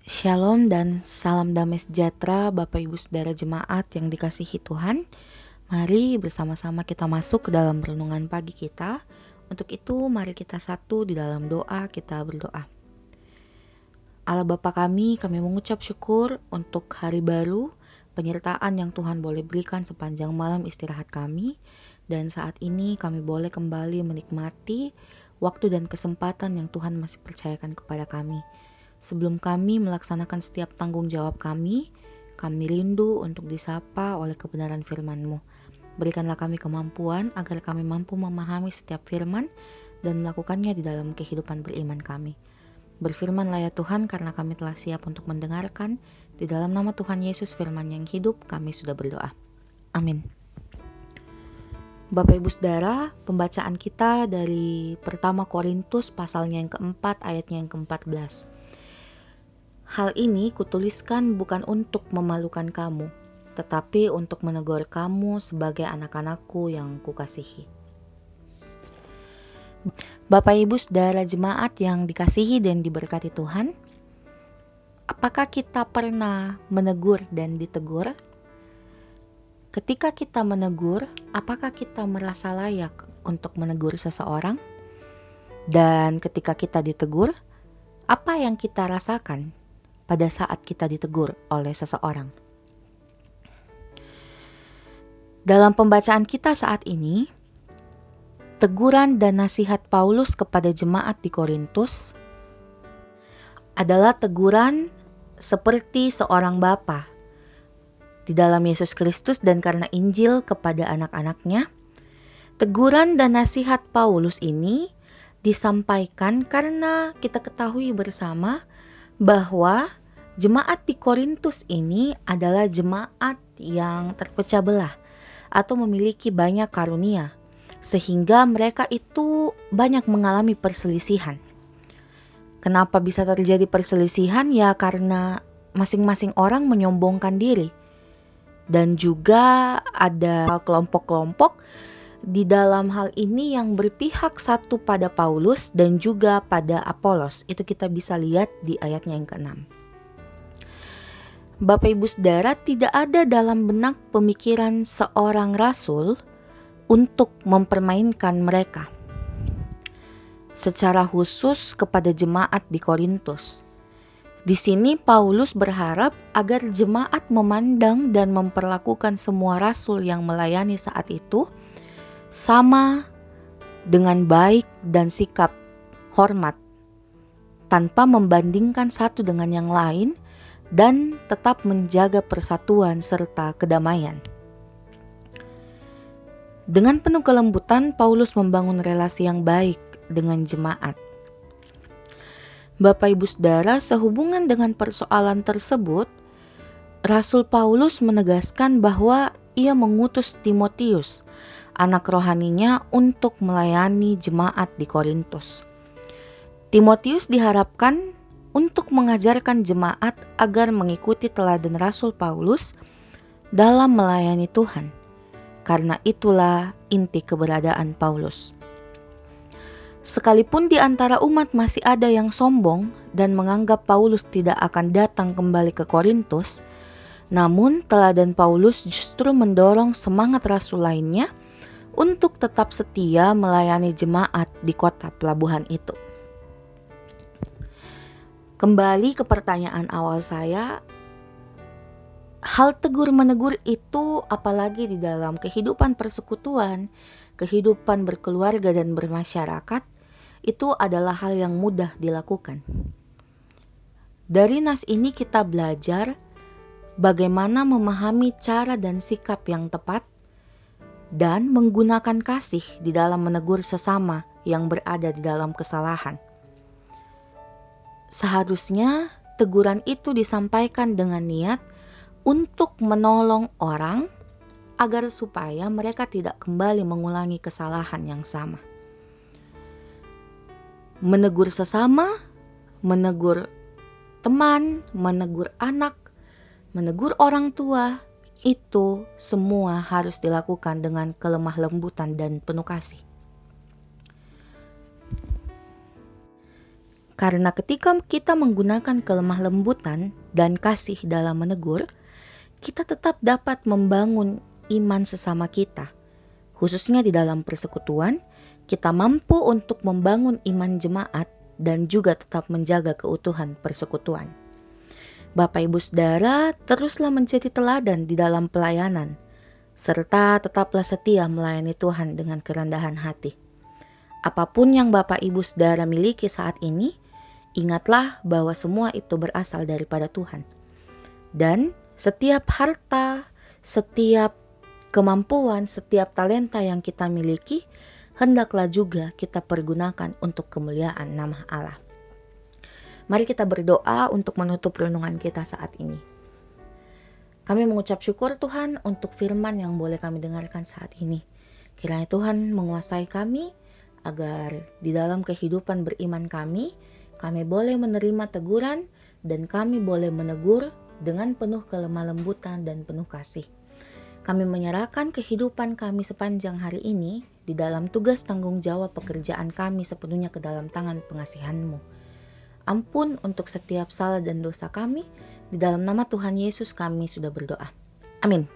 Shalom dan salam damai sejahtera Bapak Ibu Saudara Jemaat yang dikasihi Tuhan. Mari bersama-sama kita masuk ke dalam renungan pagi kita. Untuk itu mari kita satu di dalam doa, kita berdoa. Allah Bapa kami mengucap syukur untuk hari baru, penyertaan yang Tuhan boleh berikan sepanjang malam istirahat kami. Dan saat ini kami boleh kembali menikmati waktu dan kesempatan yang Tuhan masih percayakan kepada kami. Sebelum kami melaksanakan setiap tanggung jawab kami rindu untuk disapa oleh kebenaran firman-Mu. Berikanlah kami kemampuan agar kami mampu memahami setiap firman dan melakukannya di dalam kehidupan beriman kami. Berfirmanlah ya Tuhan, karena kami telah siap untuk mendengarkan. Di dalam nama Tuhan Yesus firman yang hidup, kami sudah berdoa. Amin. Bapak Ibu Saudara, pembacaan kita dari pertama Korintus pasalnya yang keempat ayatnya yang ke-14. Hal ini kutuliskan bukan untuk memalukan kamu, tetapi untuk menegur kamu sebagai anak-anakku yang kukasihi. Bapak Ibu Saudara Jemaat yang dikasihi dan diberkati Tuhan, apakah kita pernah menegur dan ditegur? Ketika kita menegur, apakah kita merasa layak untuk menegur seseorang? Dan ketika kita ditegur, apa yang kita rasakan pada saat kita ditegur oleh seseorang? Dalam pembacaan kita saat ini, teguran dan nasihat Paulus kepada jemaat di Korintus adalah teguran seperti seorang bapa di dalam Yesus Kristus dan karena Injil kepada anak-anaknya. Teguran dan nasihat Paulus ini disampaikan karena kita ketahui bersama bahwa jemaat di Korintus ini adalah jemaat yang terpecah belah atau memiliki banyak karunia, sehingga mereka itu banyak mengalami perselisihan. Kenapa bisa terjadi perselisihan? Ya karena masing-masing orang menyombongkan diri. Dan juga ada kelompok-kelompok di dalam hal ini yang berpihak satu pada Paulus dan juga pada Apolos. Itu kita bisa lihat di ayatnya yang ke-6. Bapak Ibu Saudara, tidak ada dalam benak pemikiran seorang rasul untuk mempermainkan mereka. Secara khusus kepada jemaat di Korintus. Di sini Paulus berharap agar jemaat memandang dan memperlakukan semua rasul yang melayani saat itu sama dengan baik dan sikap hormat, tanpa membandingkan satu dengan yang lain dan tetap menjaga persatuan serta kedamaian. Dengan penuh kelembutan, Paulus membangun relasi yang baik dengan jemaat. Bapak Ibu Saudara, sehubungan dengan persoalan tersebut, Rasul Paulus menegaskan bahwa ia mengutus Timotius, anak rohaninya, untuk melayani jemaat di Korintus. Timotius diharapkan untuk mengajarkan jemaat agar mengikuti teladan Rasul Paulus dalam melayani Tuhan. Karena itulah inti keberadaan Paulus. Sekalipun di antara umat masih ada yang sombong dan menganggap Paulus tidak akan datang kembali ke Korintus, namun teladan Paulus justru mendorong semangat rasul lainnya untuk tetap setia melayani jemaat di kota pelabuhan itu. Kembali ke pertanyaan awal saya, hal tegur-menegur itu apalagi di dalam kehidupan persekutuan, kehidupan berkeluarga dan bermasyarakat, itu adalah hal yang mudah dilakukan. Dari nas ini kita belajar bagaimana memahami cara dan sikap yang tepat dan menggunakan kasih di dalam menegur sesama yang berada di dalam kesalahan. Seharusnya teguran itu disampaikan dengan niat untuk menolong orang agar supaya mereka tidak kembali mengulangi kesalahan yang sama. Menegur sesama, menegur teman, menegur anak, menegur orang tua, itu semua harus dilakukan dengan kelemah lembutan dan penuh kasih. Karena ketika kita menggunakan kelemah lembutan dan kasih dalam menegur, kita tetap dapat membangun iman sesama kita. Khususnya di dalam persekutuan, kita mampu untuk membangun iman jemaat dan juga tetap menjaga keutuhan persekutuan. Bapak Ibu Saudara, teruslah menjadi teladan di dalam pelayanan, serta tetaplah setia melayani Tuhan dengan kerendahan hati. Apapun yang Bapak Ibu Saudara miliki saat ini, ingatlah bahwa semua itu berasal daripada Tuhan. Dan setiap harta, setiap kemampuan, setiap talenta yang kita miliki, hendaklah juga kita pergunakan untuk kemuliaan nama Allah. Mari kita berdoa untuk menutup renungan kita saat ini. Kami mengucap syukur Tuhan untuk firman yang boleh kami dengarkan saat ini. Kiranya Tuhan menguasai kami agar di dalam kehidupan beriman kami boleh menerima teguran dan kami boleh menegur dengan penuh kelemah lembutan dan penuh kasih. Kami menyerahkan kehidupan kami sepanjang hari ini di dalam tugas tanggung jawab pekerjaan kami sepenuhnya ke dalam tangan pengasihan-Mu. Ampun untuk setiap salah dan dosa kami. Di dalam nama Tuhan Yesus kami sudah berdoa. Amin.